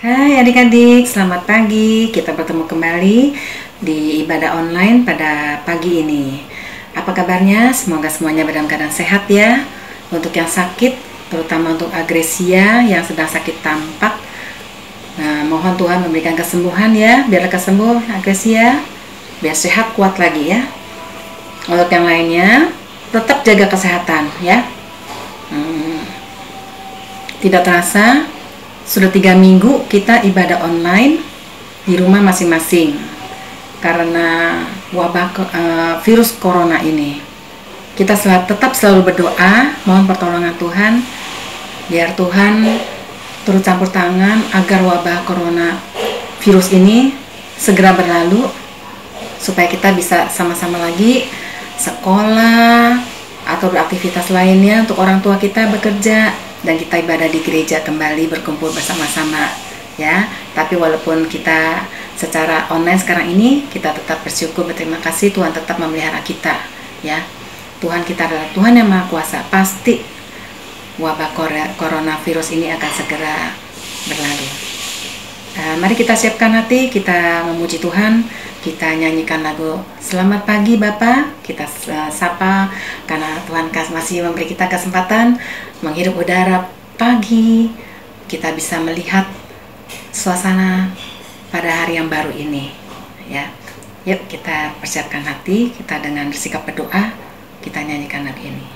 Hai adik-adik, selamat pagi. Kita bertemu kembali di ibadah online pada pagi ini. Apa kabarnya? Semoga semuanya dalam keadaan sehat ya. Untuk yang sakit, terutama untuk Agresia yang sedang sakit tampak, mohon Tuhan memberikan kesembuhan ya. Biar lekas sembuh Agresia, biar sehat kuat lagi ya. Untuk yang lainnya, tetap jaga kesehatan ya. Tidak terasa sudah 3 minggu kita ibadah online di rumah masing-masing karena wabah virus corona ini. Kita tetap selalu berdoa, mohon pertolongan Tuhan, biar Tuhan turut campur tangan agar wabah corona virus ini segera berlalu, supaya kita bisa sama-sama lagi sekolah atau beraktivitas lainnya, untuk orang tua kita bekerja, dan kita ibadah di gereja kembali berkumpul bersama-sama ya. Tapi walaupun kita secara online sekarang ini, kita tetap bersyukur, berterima kasih Tuhan tetap memelihara kita ya. Tuhan kita adalah Tuhan yang Maha Kuasa. Pasti wabah coronavirus ini akan segera berlalu. Mari kita siapkan hati, kita memuji Tuhan. Kita nyanyikan lagu Selamat Pagi Bapa. Kita sapa karena Tuhan masih memberi kita kesempatan menghirup udara pagi. Kita bisa melihat suasana pada hari yang baru ini ya. Yuk kita persiapkan hati, kita dengan bersikap berdoa, kita nyanyikan lagu ini.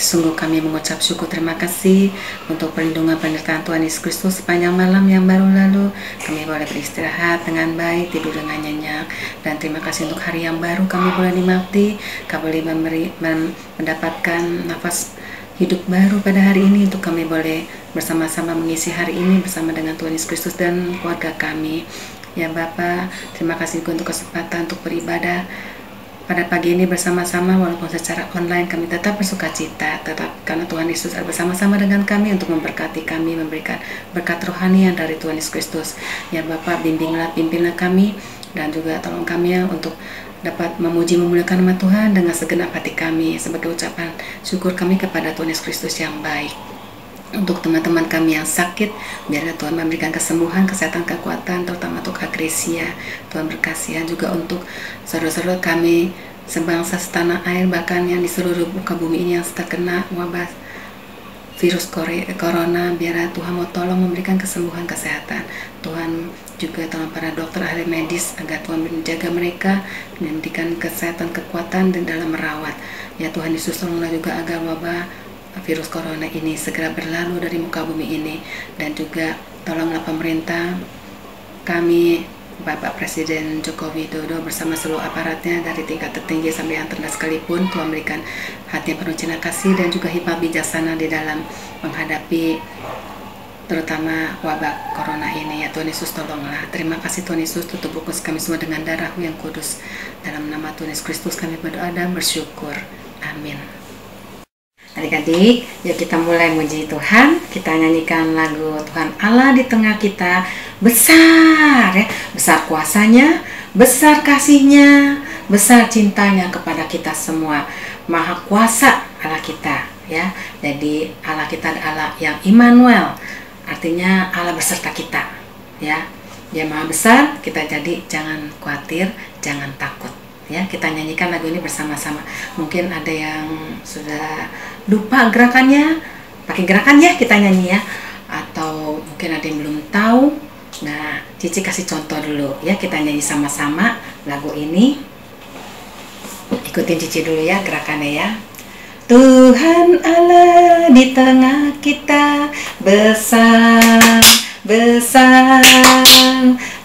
Sungguh kami mengucap syukur terima kasih untuk perlindungan penyertaan Tuhan Yesus Kristus sepanjang malam yang baru lalu. Kami boleh beristirahat dengan baik, tidur dengan nyenyak, dan terima kasih untuk hari yang baru kami boleh nikmati, kami boleh mendapatkan nafas hidup baru pada hari ini, untuk kami boleh bersama-sama mengisi hari ini bersama dengan Tuhan Yesus Kristus dan keluarga kami. Ya Bapa, terima kasih untuk kesempatan untuk beribadah pada pagi ini bersama-sama, walaupun secara online kami tetap bersuka cita, tetap karena Tuhan Yesus bersama-sama dengan kami untuk memberkati kami, memberikan berkat rohani yang dari Tuhan Yesus Kristus. Ya Bapak, pimpinlah kami, dan juga tolong kami ya untuk dapat memuji memuliakan nama Tuhan dengan segenap hati kami sebagai ucapan syukur kami kepada Tuhan Yesus Kristus yang baik. Untuk teman-teman kami yang sakit, biarlah Tuhan memberikan kesembuhan, kesehatan, kekuatan, terutama untuk Agresia. Tuhan berkasihan juga untuk saudara-saudara kami sebangsa setanah air, bahkan yang di seluruh muka bumi ini yang terkena wabah virus corona. Biarlah Tuhan mau tolong memberikan kesembuhan, kesehatan. Tuhan juga tolong para dokter ahli medis agar Tuhan menjaga mereka dan memberikan kesehatan, kekuatan dan dalam merawat. Ya Tuhan Yesus, tolonglah juga agar wabah virus corona ini segera berlalu dari muka bumi ini, dan juga tolonglah pemerintah kami, Bapak Presiden Joko Widodo bersama seluruh aparatnya dari tingkat tertinggi sampai yang terendah sekalipun, Tuhan berikan hati yang penuh cinta kasih dan juga hikmat bijaksana di dalam menghadapi terutama wabah corona ini. Ya Tuhan Yesus, tolonglah. Terima kasih Tuhan Yesus, tutup bungkus kami semua dengan darah-Mu yang kudus. Dalam nama Tuhan Yesus Kristus kami berdoa dan bersyukur. Amin. Adik-adik, yuk kita mulai muji Tuhan. Kita nyanyikan lagu Tuhan Allah di tengah kita. Besar ya, besar kuasanya, besar kasihnya, besar cintanya kepada kita semua. Maha kuasa Allah kita ya. Jadi Allah kita adalah yang Immanuel, artinya Allah beserta kita ya. Dia maha besar, kita jadi jangan khawatir, jangan takut ya. Kita nyanyikan lagu ini bersama-sama. Mungkin ada yang sudah lupa gerakannya, pakai gerakan ya kita nyanyi ya, atau mungkin ada yang belum tahu. Nah, Cici kasih contoh dulu ya, kita nyanyi sama-sama lagu ini. Ikutin Cici dulu ya gerakannya ya. Tuhan Allah di tengah kita, besar, besar,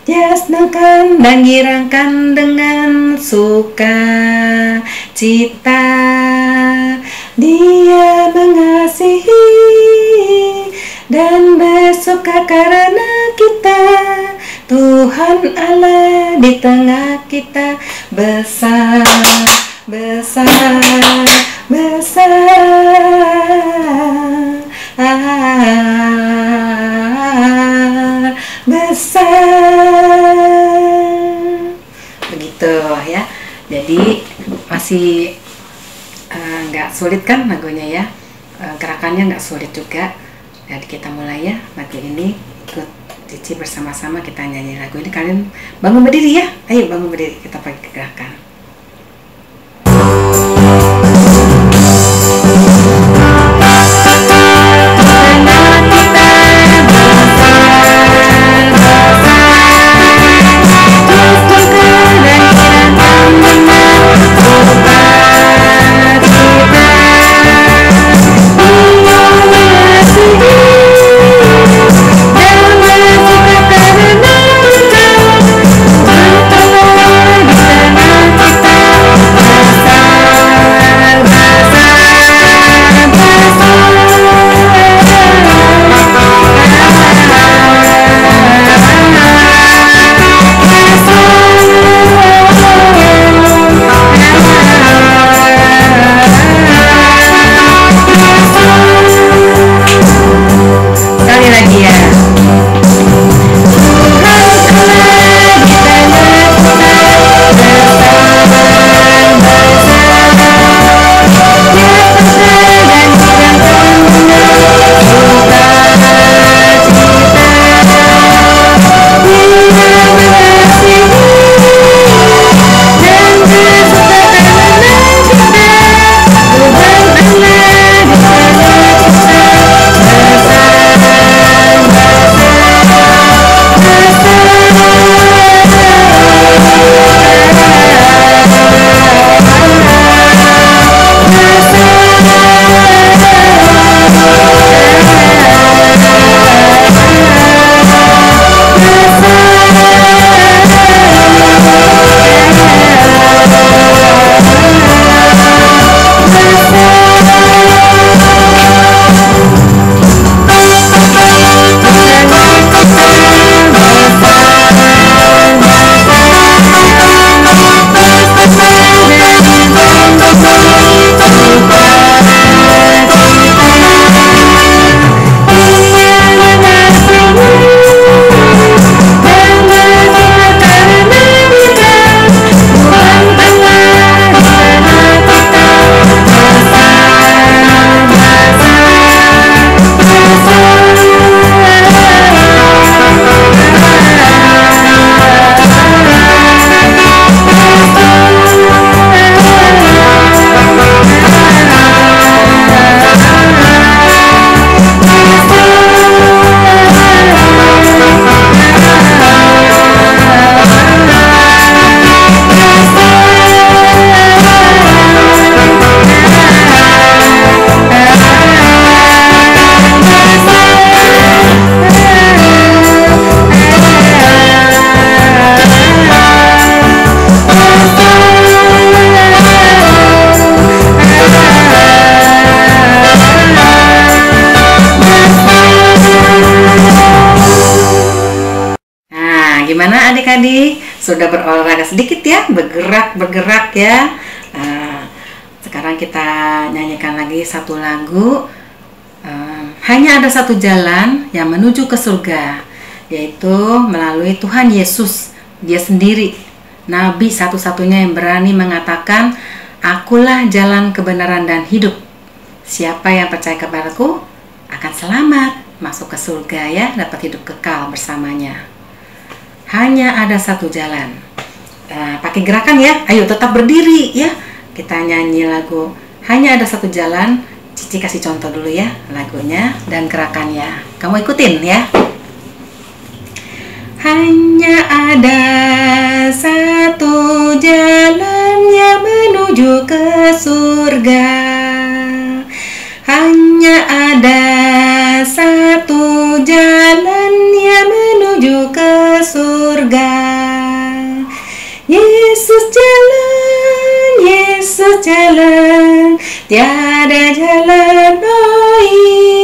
Dia senangkan dan girangkan dengan sukacita. Dia mengasihi dan bersuka karena kita. Tuhan Allah di tengah kita, besar, besar, besar, besar. Begitu ya. Jadi masih nggak sulit kan lagunya ya, gerakannya nggak sulit juga. Jadi kita mulai ya lagu ini, ikut Cici bersama-sama kita nyanyi lagu ini. Kalian bangun berdiri ya, ayo bangun berdiri, kita pakai gerakan. adik-adik sudah berolahraga sedikit ya, bergerak ya. Sekarang kita nyanyikan lagi satu lagu. Hanya ada satu jalan yang menuju ke surga, yaitu melalui Tuhan Yesus. Dia sendiri, Nabi satu-satunya yang berani mengatakan, "Akulah jalan, kebenaran, dan hidup. Siapa yang percaya kepadaku akan selamat, masuk ke surga ya, dapat hidup kekal bersamanya." Hanya ada satu jalan. Pakai gerakan ya, ayo tetap berdiri ya. Kita nyanyi lagu Hanya Ada Satu Jalan. Cici kasih contoh dulu ya lagunya dan gerakannya. Kamu ikutin ya. Hanya ada satu jalan yang menuju ke surga. Hanya ada satu jalan yang menuju ke surga. Yesus jalan, Yesus jalan, tiada jalan lain.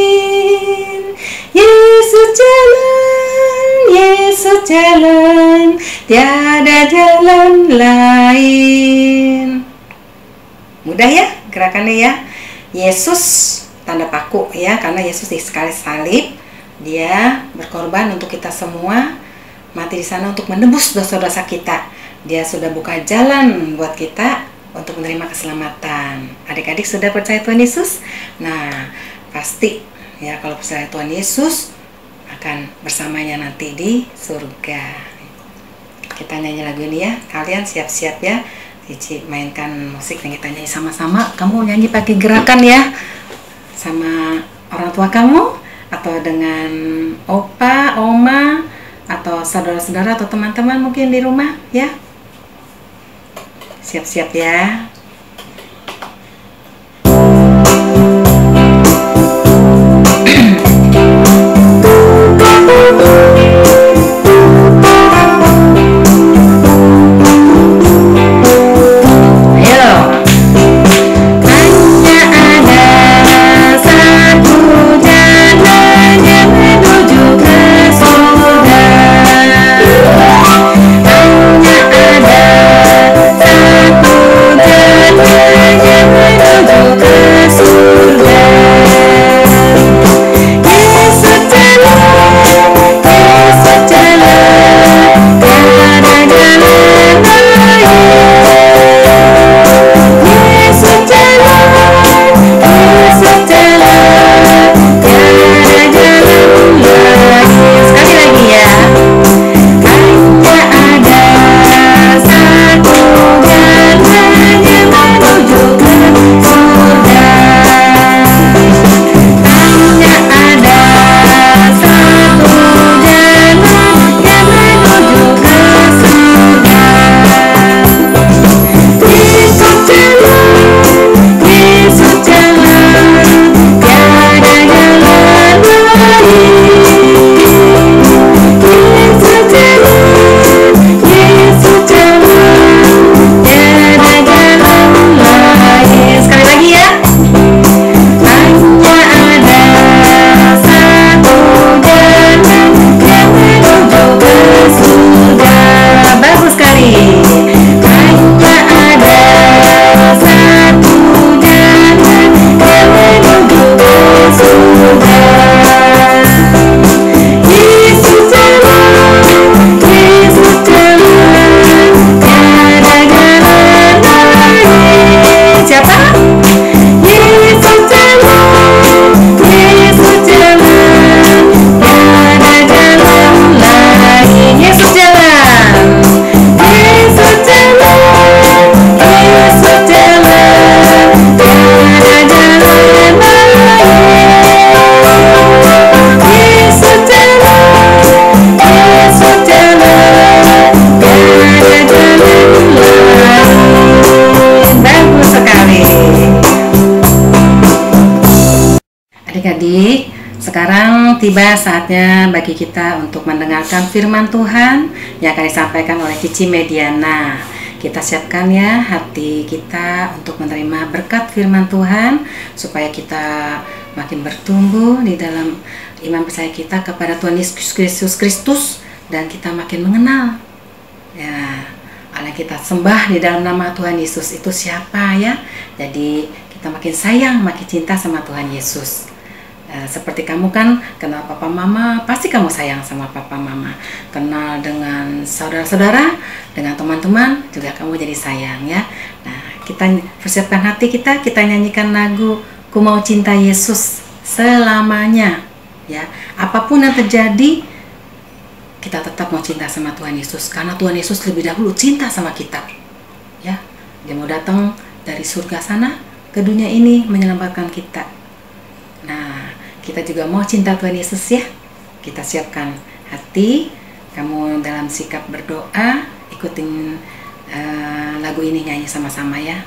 Yesus jalan, Yesus jalan, tiada jalan lain. Mudah ya gerakannya ya. Yesus tanda paku ya, karena Yesus di sekali salib dia berkorban untuk kita semua, mati di sana untuk menebus dosa-dosa kita. Dia sudah buka jalan buat kita untuk menerima keselamatan. Adik-adik sudah percaya Tuhan Yesus? Nah, pasti ya kalau percaya Tuhan Yesus akan bersamanya nanti di surga. Kita nyanyi lagu ini ya. Kalian siap-siap ya. Cici mainkan musik dan kita nyanyi sama-sama. Kamu nyanyi pakai gerakan ya, sama orang tua kamu atau dengan opa, oma, atau saudara-saudara atau teman-teman mungkin di rumah ya. Siap-siap ya. Adik-adik, sekarang tiba saatnya bagi kita untuk mendengarkan firman Tuhan yang akan disampaikan oleh Cici Mediana. Kita siapkan ya hati kita untuk menerima berkat firman Tuhan, supaya kita makin bertumbuh di dalam iman percaya kita kepada Tuhan Yesus Kristus, dan kita makin mengenal Ya, Allah kita sembah di dalam nama Tuhan Yesus itu siapa ya? Jadi kita makin sayang, makin cinta sama Tuhan Yesus. Seperti kamu kan kenal papa mama, pasti kamu sayang sama papa mama. Kenal dengan saudara-saudara, dengan teman-teman juga kamu jadi sayang ya. Nah, kita persiapkan hati kita nyanyikan lagu Ku Mau Cinta Yesus selamanya ya. Apapun yang terjadi, kita tetap mau cinta sama Tuhan Yesus karena Tuhan Yesus lebih dahulu cinta sama kita ya. Dia mau datang dari surga sana ke dunia ini menyelamatkan kita. Nah, kita juga mau cinta Tuhan Yesus ya. Kita siapkan hati kamu dalam sikap berdoa, ikutin lagu ini, nyanyi sama-sama ya.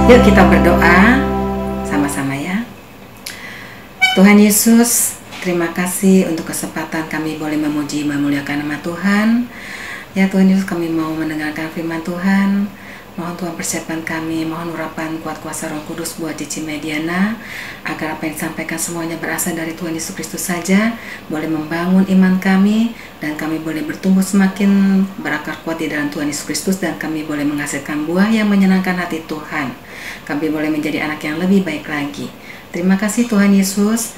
Yuk kita berdoa sama-sama ya. Tuhan Yesus, terima kasih untuk kesempatan kami boleh memuji memuliakan nama Tuhan. Ya Tuhan Yesus, kami mau mendengarkan firman Tuhan. Mohon Tuhan persiapkan kami, mohon urapan kuat kuasa Roh Kudus buat Cici Mediana, agar apa yang disampaikan semuanya berasal dari Tuhan Yesus Kristus saja, boleh membangun iman kami, dan kami boleh bertumbuh semakin berakar kuat di dalam Tuhan Yesus Kristus, dan kami boleh menghasilkan buah yang menyenangkan hati Tuhan. Kami boleh menjadi anak yang lebih baik lagi. Terima kasih Tuhan Yesus,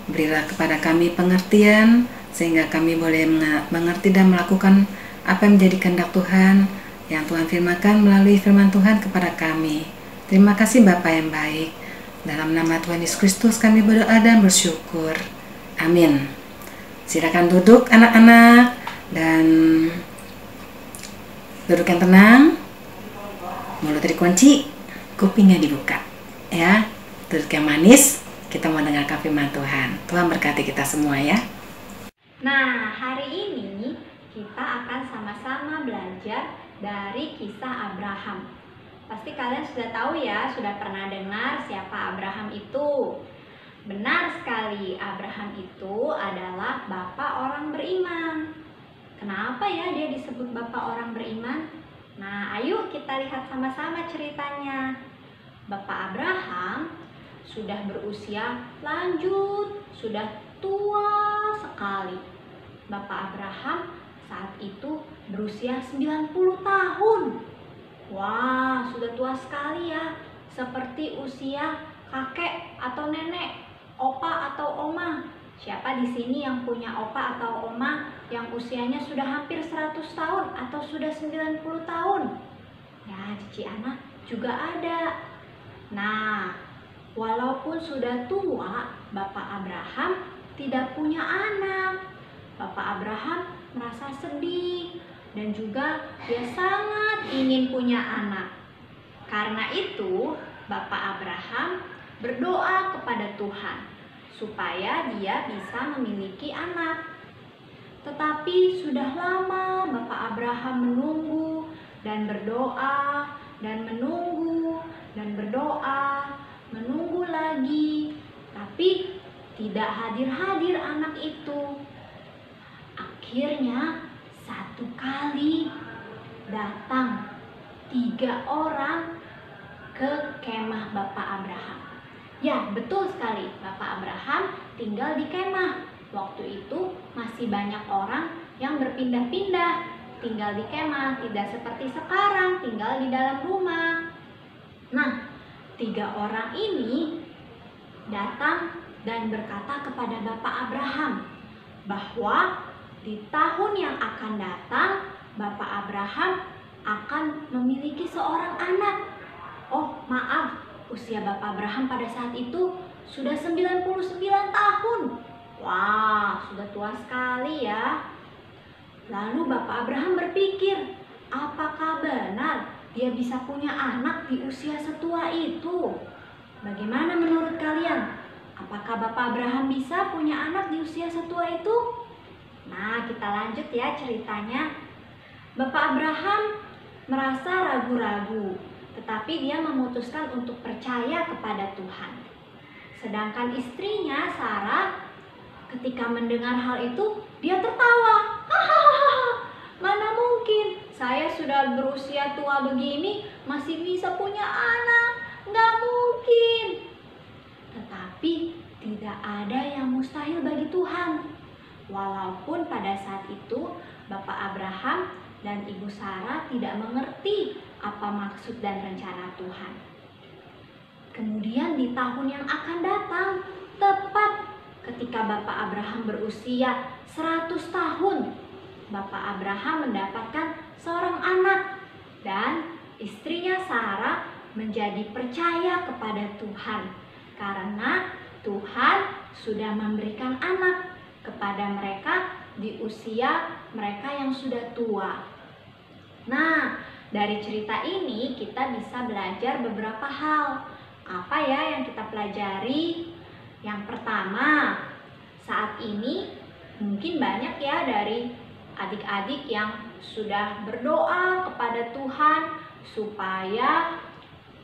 berilah kepada kami pengertian, sehingga kami boleh mengerti dan melakukan apa yang menjadi kehendak Tuhan, yang Tuhan firmankan melalui firman Tuhan kepada kami. Terima kasih Bapa yang baik. Dalam nama Tuhan Yesus Kristus kami berdoa dan bersyukur. Amin. Silakan duduk anak-anak, dan duduk yang tenang, mulut dikunci, kupingnya dibuka. Ya, duduk yang manis, kita mau dengarkan firman Tuhan. Tuhan berkati kita semua ya. Nah, hari ini kita akan sama-sama belajar dari kisah Abraham. Pasti kalian sudah tahu ya, sudah pernah dengar siapa Abraham itu. Benar sekali, Abraham itu adalah bapak orang beriman. Kenapa ya dia disebut bapak orang beriman? Nah, ayo kita lihat sama-sama ceritanya. Bapak Abraham sudah berusia lanjut, sudah tua sekali. Bapak Abraham saat itu berusia 90 tahun. Wah, sudah tua sekali ya. Seperti usia kakek atau nenek, opa atau oma. Siapa di sini yang punya opa atau oma yang usianya sudah hampir 100 tahun atau sudah 90 tahun? Ya, Cici Ana juga ada. Nah, walaupun sudah tua, Bapak Abraham tidak punya anak. Bapak Abraham merasa sedih dan juga dia sangat ingin punya anak. Karena itu, Bapak Abraham berdoa kepada Tuhan supaya dia bisa memiliki anak. Tetapi sudah lama Bapak Abraham menunggu dan berdoa dan menunggu dan berdoa, menunggu lagi, tapi tidak hadir-hadir anak itu. Akhirnya satu kali datang 3 orang ke kemah Bapak Abraham. Ya, betul sekali, Bapak Abraham tinggal di kemah. Waktu itu masih banyak orang yang berpindah-pindah tinggal di kemah, tidak seperti sekarang tinggal di dalam rumah. Nah, 3 orang ini datang dan berkata kepada Bapak Abraham bahwa di tahun yang akan datang Bapak Abraham akan memiliki seorang anak. Oh, maaf, usia Bapak Abraham pada saat itu sudah 99 tahun. Wah, sudah tua sekali ya. Lalu Bapak Abraham berpikir, apakah benar dia bisa punya anak di usia setua itu? Bagaimana menurut kalian? Apakah Bapak Abraham bisa punya anak di usia setua itu? Nah, kita lanjut ya ceritanya. Bapak Abraham merasa ragu-ragu, tetapi dia memutuskan untuk percaya kepada Tuhan. Sedangkan istrinya, Sarah, ketika mendengar hal itu, dia tertawa. Hahaha, mana mungkin saya sudah berusia tua begini masih bisa punya anak? Nggak mungkin. Tetapi tidak ada yang mustahil bagi Tuhan. Walaupun pada saat itu Bapak Abraham dan Ibu Sarah tidak mengerti apa maksud dan rencana Tuhan. Kemudian di tahun yang akan datang, tepat ketika Bapak Abraham berusia 100 tahun, Bapak Abraham mendapatkan seorang anak dan istrinya Sarah menjadi percaya kepada Tuhan karena Tuhan sudah memberikan anak kepada mereka di usia mereka yang sudah tua. Nah, dari cerita ini kita bisa belajar beberapa hal. Apa ya yang kita pelajari? Yang pertama, saat ini mungkin banyak ya dari adik-adik yang sudah berdoa kepada Tuhan supaya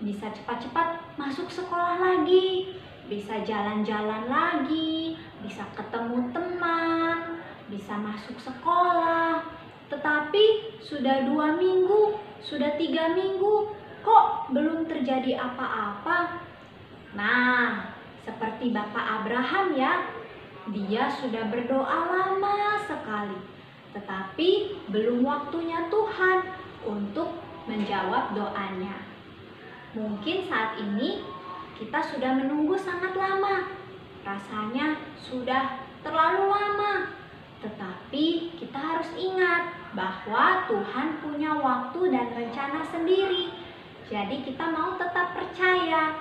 bisa cepat-cepat masuk sekolah lagi, bisa jalan-jalan lagi, bisa ketemu teman, bisa masuk sekolah. Tetapi sudah 2 minggu, sudah 3 minggu, kok belum terjadi apa-apa? Nah, seperti Bapak Abraham ya, dia sudah berdoa lama sekali, tetapi belum waktunya Tuhan untuk menjawab doanya. Mungkin saat ini kita sudah menunggu sangat lama, rasanya sudah terlalu lama. Tetapi kita harus ingat bahwa Tuhan punya waktu dan rencana sendiri. Jadi kita mau tetap percaya.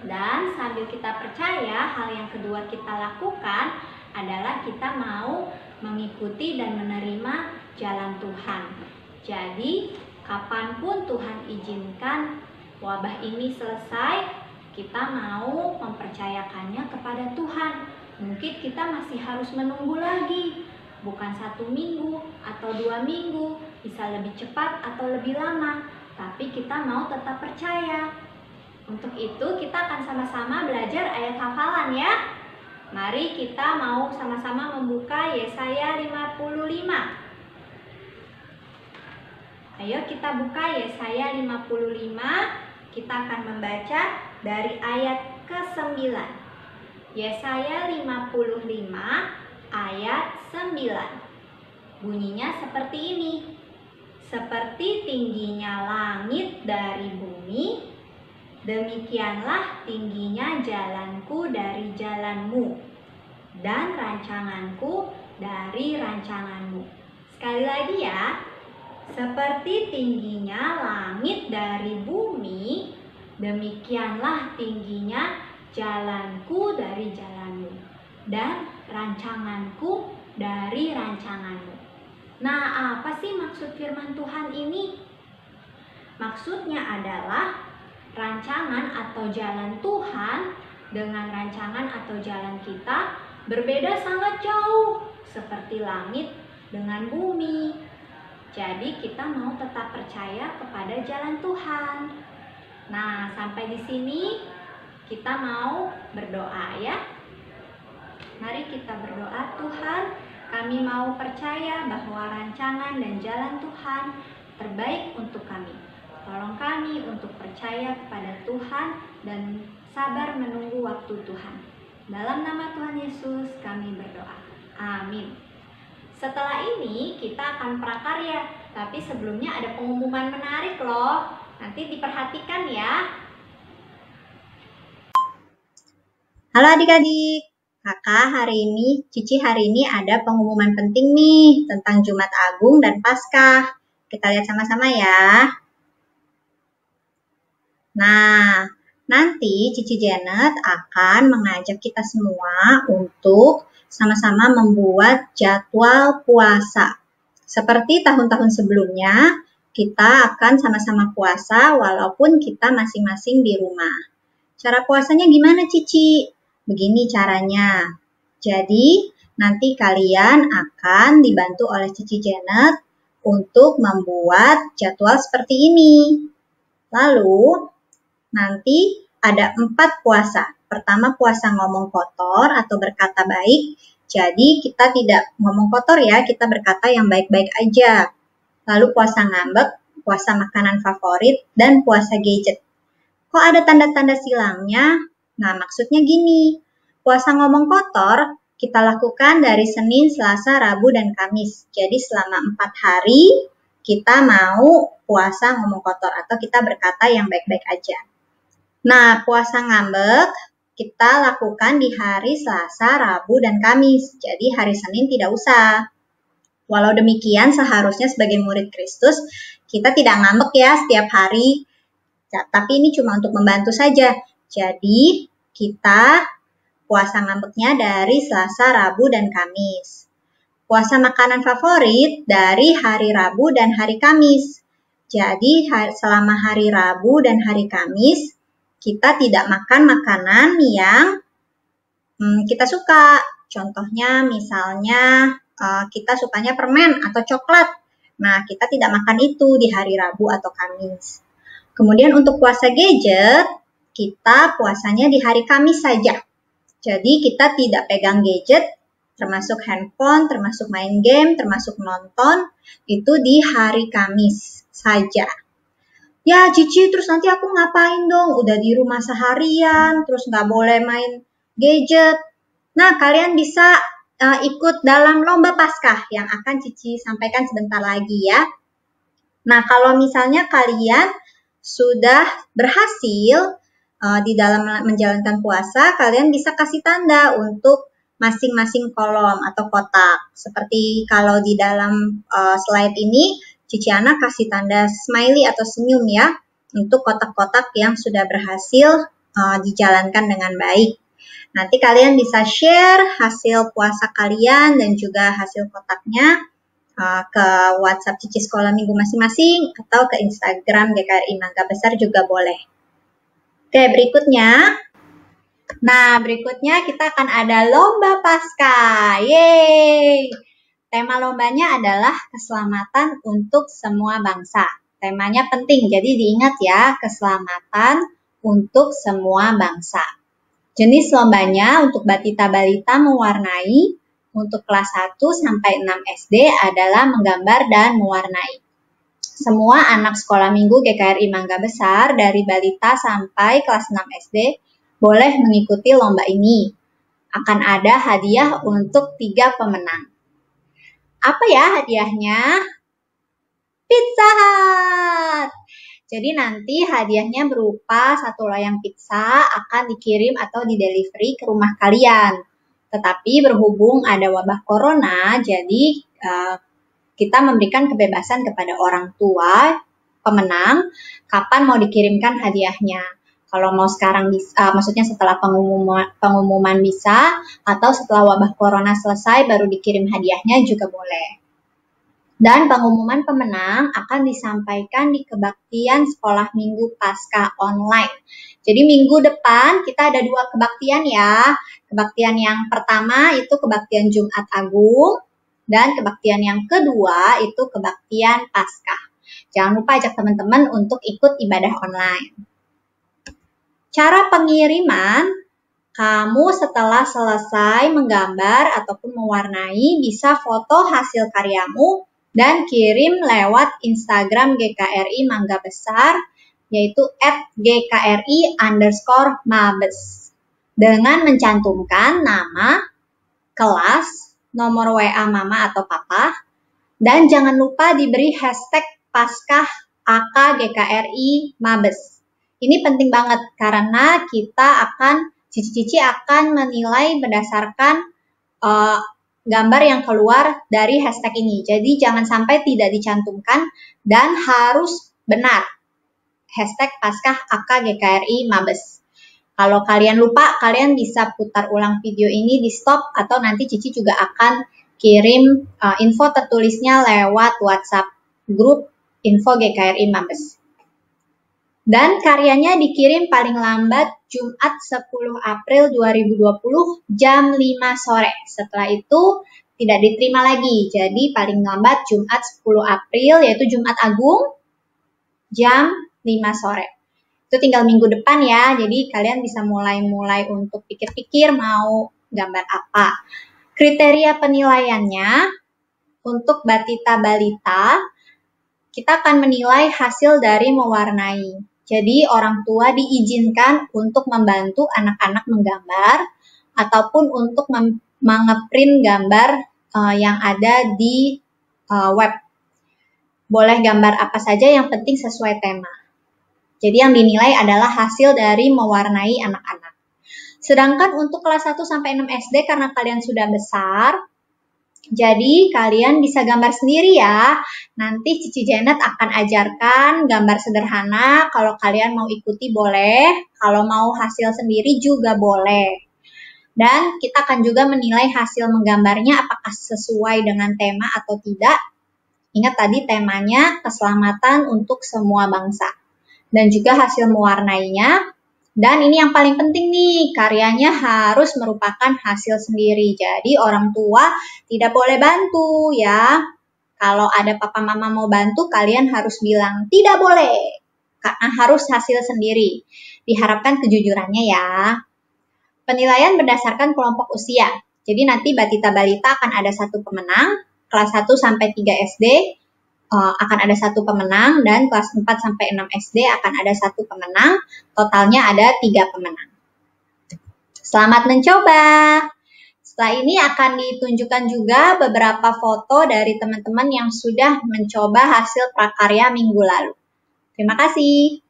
Dan sambil kita percaya, hal yang kedua kita lakukan adalah kita mau mengikuti dan menerima jalan Tuhan. Jadi kapanpun Tuhan izinkan wabah ini selesai, kita mau mempercayakannya kepada Tuhan. Mungkin kita masih harus menunggu lagi, bukan 1 minggu atau 2 minggu, bisa lebih cepat atau lebih lama, tapi kita mau tetap percaya. Untuk itu kita akan sama-sama belajar ayat hafalan ya. Mari kita mau sama-sama membuka Yesaya 55. Ayo kita buka Yesaya 55. Kita akan membaca dari ayat ke-9. Yesaya 55 ayat 9. Bunyinya seperti ini. Seperti tingginya langit dari bumi, demikianlah tingginya jalanku dari jalanmu, dan rancanganku dari rancanganmu. Sekali lagi ya. Seperti tingginya langit dari bumi, demikianlah tingginya jalanku dari jalanmu, dan rancanganku dari rancanganmu. Nah, apa sih maksud firman Tuhan ini? Maksudnya adalah rancangan atau jalan Tuhan dengan rancangan atau jalan kita berbeda sangat jauh, seperti langit dengan bumi. Jadi kita mau tetap percaya kepada jalan Tuhan. Nah, sampai di sini kita mau berdoa ya. Mari kita berdoa. Tuhan, kami mau percaya bahwa rancangan dan jalan Tuhan terbaik untuk kami. Tolong kami untuk percaya kepada Tuhan dan sabar menunggu waktu Tuhan. Dalam nama Tuhan Yesus kami berdoa. Amin. Setelah ini kita akan prakarya, tapi sebelumnya ada pengumuman menarik loh. Nanti diperhatikan ya. Halo adik-adik, Cici hari ini ada pengumuman penting nih tentang Jumat Agung dan Paskah. Kita lihat sama-sama ya. Nah, nanti Cici Janet akan mengajak kita semua untuk sama-sama membuat jadwal puasa. Seperti tahun-tahun sebelumnya, kita akan sama-sama puasa walaupun kita masing-masing di rumah. Cara puasanya gimana, Cici? Begini caranya. Jadi, nanti kalian akan dibantu oleh Cici Janet untuk membuat jadwal seperti ini. Lalu, nanti ada 4 puasa. Pertama, puasa ngomong kotor atau berkata baik. Jadi, kita tidak ngomong kotor ya, kita berkata yang baik-baik aja. Lalu puasa ngambek, puasa makanan favorit, dan puasa gadget. Kok ada tanda-tanda silangnya? Nah, maksudnya gini. Puasa ngomong kotor kita lakukan dari Senin, Selasa, Rabu, dan Kamis. Jadi, selama 4 hari kita mau puasa ngomong kotor atau kita berkata yang baik-baik aja. Nah, puasa ngambek kita lakukan di hari Selasa, Rabu, dan Kamis. Jadi hari Senin tidak usah. Walau demikian, seharusnya sebagai murid Kristus, kita tidak ngambek ya setiap hari. Tapi ini cuma untuk membantu saja. Jadi kita puasa ngambeknya dari Selasa, Rabu, dan Kamis. Puasa makanan favorit dari hari Rabu dan hari Kamis. Jadi selama hari Rabu dan hari Kamis, kita tidak makan makanan yang kita suka. Contohnya misalnya kita sukanya permen atau coklat. Nah, kita tidak makan itu di hari Rabu atau Kamis. Kemudian untuk puasa gadget, kita puasanya di hari Kamis saja. Jadi kita tidak pegang gadget, termasuk handphone, termasuk main game, termasuk nonton, itu di hari Kamis saja. Ya Cici, terus nanti aku ngapain dong? Udah di rumah seharian, terus nggak boleh main gadget. Nah, kalian bisa ikut dalam lomba Paskah yang akan Cici sampaikan sebentar lagi ya. Nah, kalau misalnya kalian sudah berhasil di dalam menjalankan puasa, kalian bisa kasih tanda untuk masing-masing kolom atau kotak. Seperti kalau di dalam slide ini, Cici Ana kasih tanda smiley atau senyum ya, untuk kotak-kotak yang sudah berhasil dijalankan dengan baik. Nanti kalian bisa share hasil puasa kalian dan juga hasil kotaknya ke WhatsApp Cici Sekolah Minggu masing-masing atau ke Instagram GKRI Mangga Besar juga boleh. Oke, berikutnya. Nah, berikutnya kita akan ada lomba Paskah. Yeay! Tema lombanya adalah keselamatan untuk semua bangsa. Temanya penting, jadi diingat ya, keselamatan untuk semua bangsa. Jenis lombanya untuk batita balita mewarnai, untuk kelas 1 sampai 6 SD adalah menggambar dan mewarnai. Semua anak sekolah minggu GKRI Mangga Besar dari balita sampai kelas 6 SD boleh mengikuti lomba ini. Akan ada hadiah untuk 3 pemenang. Apa ya hadiahnya? Pizza Hut! Jadi nanti hadiahnya berupa 1 loyang pizza akan dikirim atau di-delivery ke rumah kalian. Tetapi berhubung ada wabah corona, jadi kita memberikan kebebasan kepada orang tua pemenang kapan mau dikirimkan hadiahnya. Kalau mau sekarang bisa, maksudnya setelah pengumuman bisa, atau setelah wabah corona selesai baru dikirim hadiahnya juga boleh. Dan pengumuman pemenang akan disampaikan di kebaktian sekolah minggu Paskah online. Jadi minggu depan kita ada 2 kebaktian ya. Kebaktian yang pertama itu kebaktian Jumat Agung, dan kebaktian yang kedua itu kebaktian Paskah. Jangan lupa ajak teman-teman untuk ikut ibadah online. Cara pengiriman, kamu setelah selesai menggambar ataupun mewarnai bisa foto hasil karyamu dan kirim lewat Instagram GKRI Mangga Besar, yaitu @GKRI_Mabes dengan mencantumkan nama, kelas, nomor WA mama atau papa, dan jangan lupa diberi hashtag Paskah AK GKRI Mabes. Ini penting banget karena Cici akan menilai berdasarkan gambar yang keluar dari hashtag ini. Jadi jangan sampai tidak dicantumkan dan harus benar. Hashtag Paskah AK GKRI Mabes. Kalau kalian lupa, kalian bisa putar ulang video ini di stop atau nanti Cici juga akan kirim info tertulisnya lewat WhatsApp grup info GKRI Mabes. Dan karyanya dikirim paling lambat Jumat 10 April 2020 jam 5 sore. Setelah itu tidak diterima lagi. Jadi paling lambat Jumat 10 April yaitu Jumat Agung jam 5 sore. Itu tinggal minggu depan ya. Jadi kalian bisa mulai untuk pikir-pikir mau gambar apa. Kriteria penilaiannya untuk batita balita kita akan menilai hasil dari mewarnai. Jadi orang tua diizinkan untuk membantu anak-anak menggambar ataupun untuk mengeprint gambar yang ada di web. Boleh gambar apa saja yang penting sesuai tema. Jadi yang dinilai adalah hasil dari mewarnai anak-anak. Sedangkan untuk kelas 1 sampai 6 SD karena kalian sudah besar, jadi kalian bisa gambar sendiri ya. Nanti Cici Janet akan ajarkan gambar sederhana. Kalau kalian mau ikuti boleh. Kalau mau hasil sendiri juga boleh. Dan kita akan juga menilai hasil menggambarnya apakah sesuai dengan tema atau tidak. Ingat tadi temanya keselamatan untuk semua bangsa. Dan juga hasil mewarnainya. Dan ini yang paling penting nih, karyanya harus merupakan hasil sendiri. Jadi orang tua tidak boleh bantu ya. Kalau ada papa mama mau bantu, kalian harus bilang tidak boleh. Karena harus hasil sendiri. Diharapkan kejujurannya ya. Penilaian berdasarkan kelompok usia. Jadi nanti batita balita akan ada 1 pemenang, kelas 1 sampai 3 SD akan ada 1 pemenang, dan kelas 4 sampai 6 SD akan ada 1 pemenang, totalnya ada 3 pemenang. Selamat mencoba! Setelah ini akan ditunjukkan juga beberapa foto dari teman-teman yang sudah mencoba hasil prakarya minggu lalu. Terima kasih!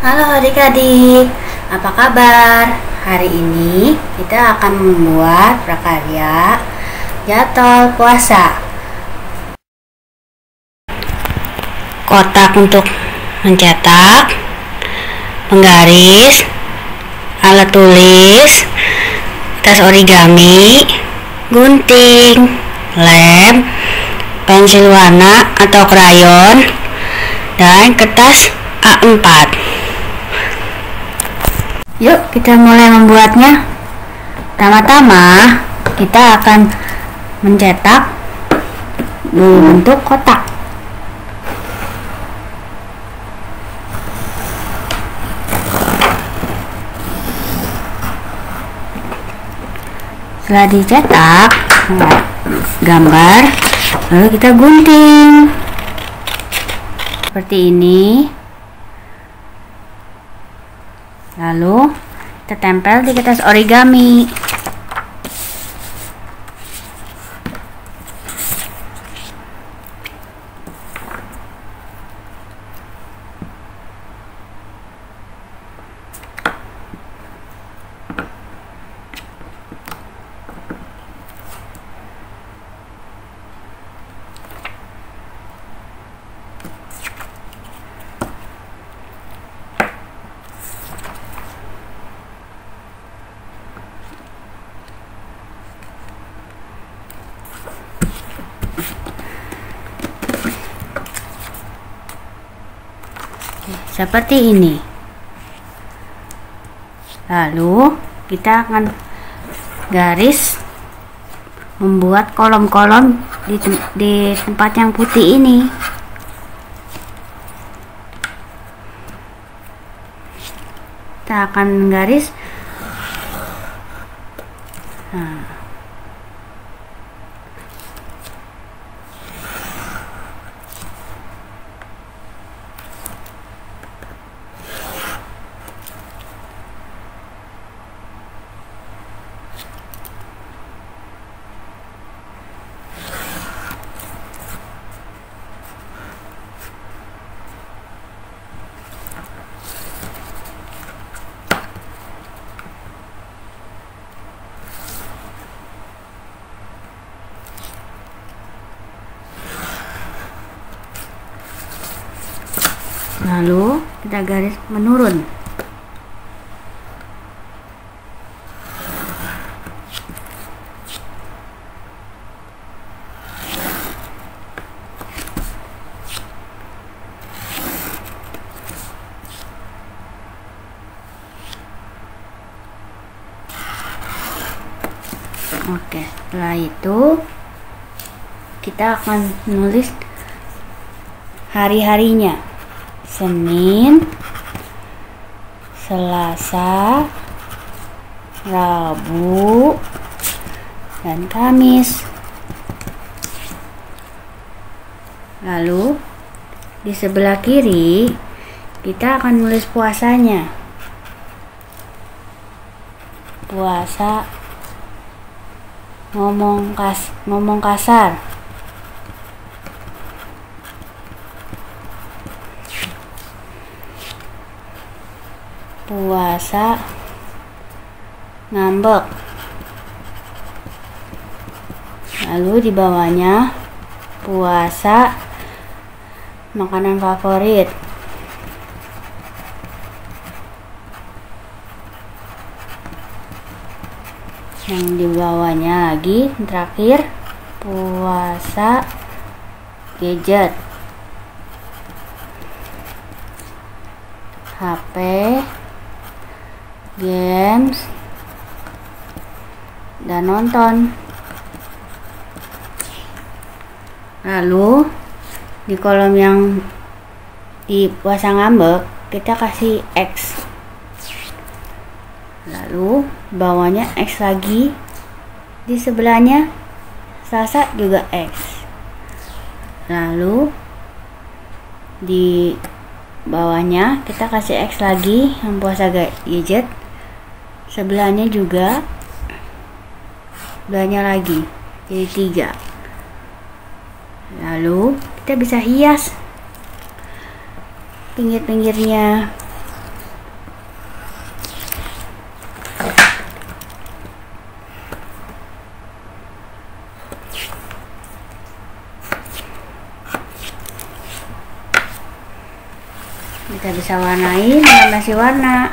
Halo adik-adik, apa kabar? Hari ini kita akan membuat prakarya jadwal puasa. Kotak untuk mencetak, penggaris, alat tulis, kertas origami, gunting, lem, pensil warna atau krayon, dan kertas A4. Yuk kita mulai membuatnya. Pertama-tama kita akan mencetak bentuk kotak. Setelah dicetak gambar, lalu kita gunting seperti ini, lalu kita tempel di kertas origami. Seperti ini. Lalu kita akan garis membuat kolom-kolom di tempat yang putih ini. Kita akan garis. Nah. Lalu kita garis menurun. Oke, setelah itu kita akan menulis hari-harinya. Senin, Selasa, Rabu, dan Kamis. Lalu di sebelah kiri kita akan nulis puasanya. Puasa ngomong kasar. Puasa ngambek. Lalu di bawahnya puasa makanan favorit. Yang di bawahnya lagi terakhir puasa gadget, HP, games, dan nonton. Lalu di kolom yang di puasa ngambek kita kasih X. Lalu bawahnya X lagi, di sebelahnya Selasa juga X. Lalu di bawahnya kita kasih X lagi yang puasa gadget, sebelahnya juga, sebelahnya lagi, jadi 3. Lalu kita bisa hias pinggir-pinggirnya. Kita bisa warnai dengan kasih warna.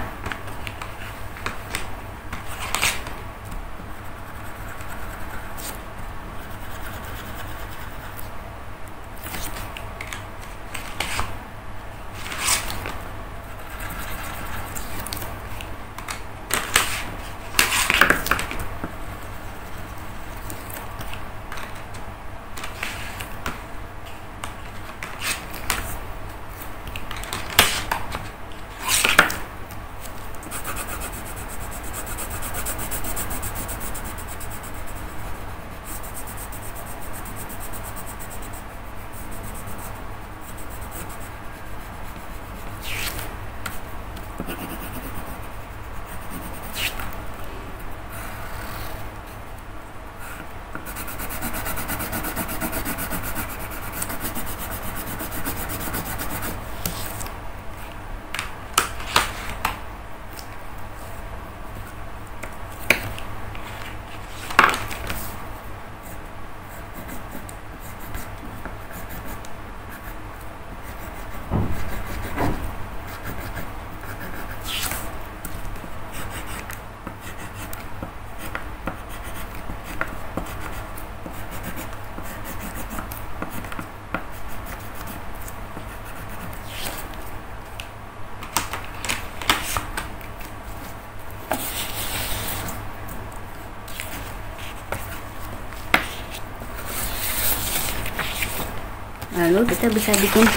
Lalu kita bisa bikin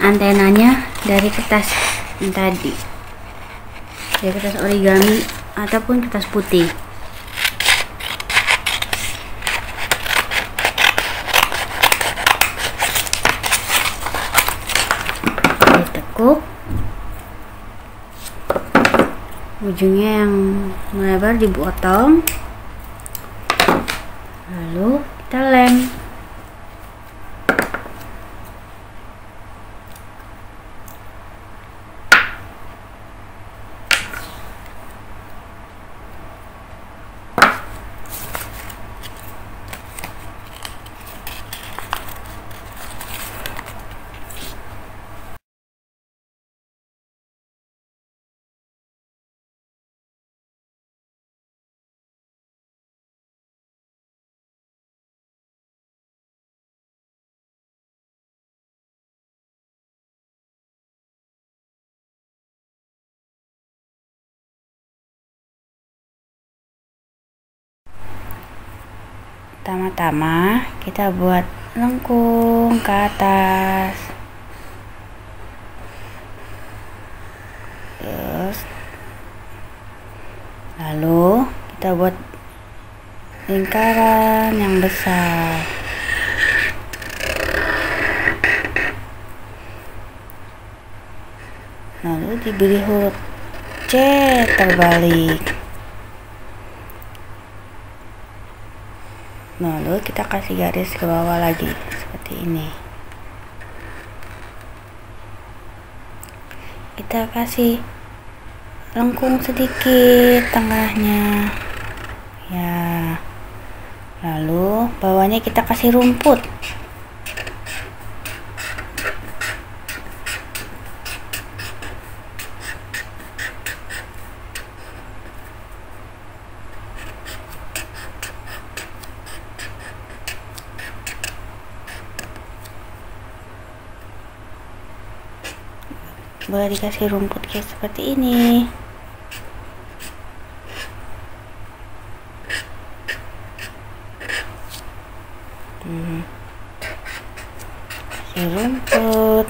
antenanya dari kertas yang tadi, dari kertas origami ataupun kertas putih. Ditekuk, ujungnya yang melebar dipotong, lalu kita lem. Pertama-tama kita buat lengkung ke atas, terus lalu kita buat lingkaran yang besar, lalu diberi huruf C terbalik. Lalu kita kasih garis ke bawah lagi seperti ini. Kita kasih lengkung sedikit tengahnya ya, lalu bawahnya kita kasih rumput. Boleh dikasih rumput kayak seperti ini. Kasih rumput.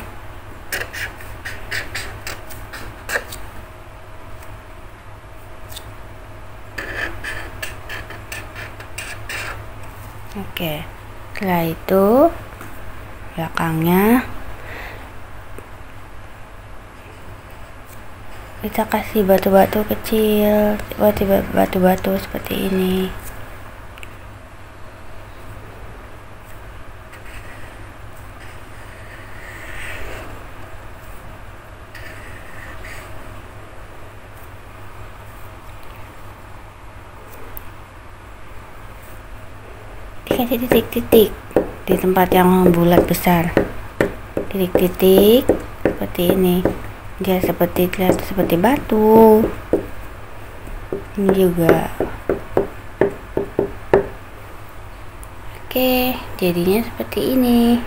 Oke, setelah itu belakangnya kita kasih batu-batu kecil, batu-batu seperti ini. Dikasih titik-titik di tempat yang bulat besar, titik-titik seperti ini. Dia seperti kelihatan seperti batu. Ini juga. Oke, jadinya seperti ini.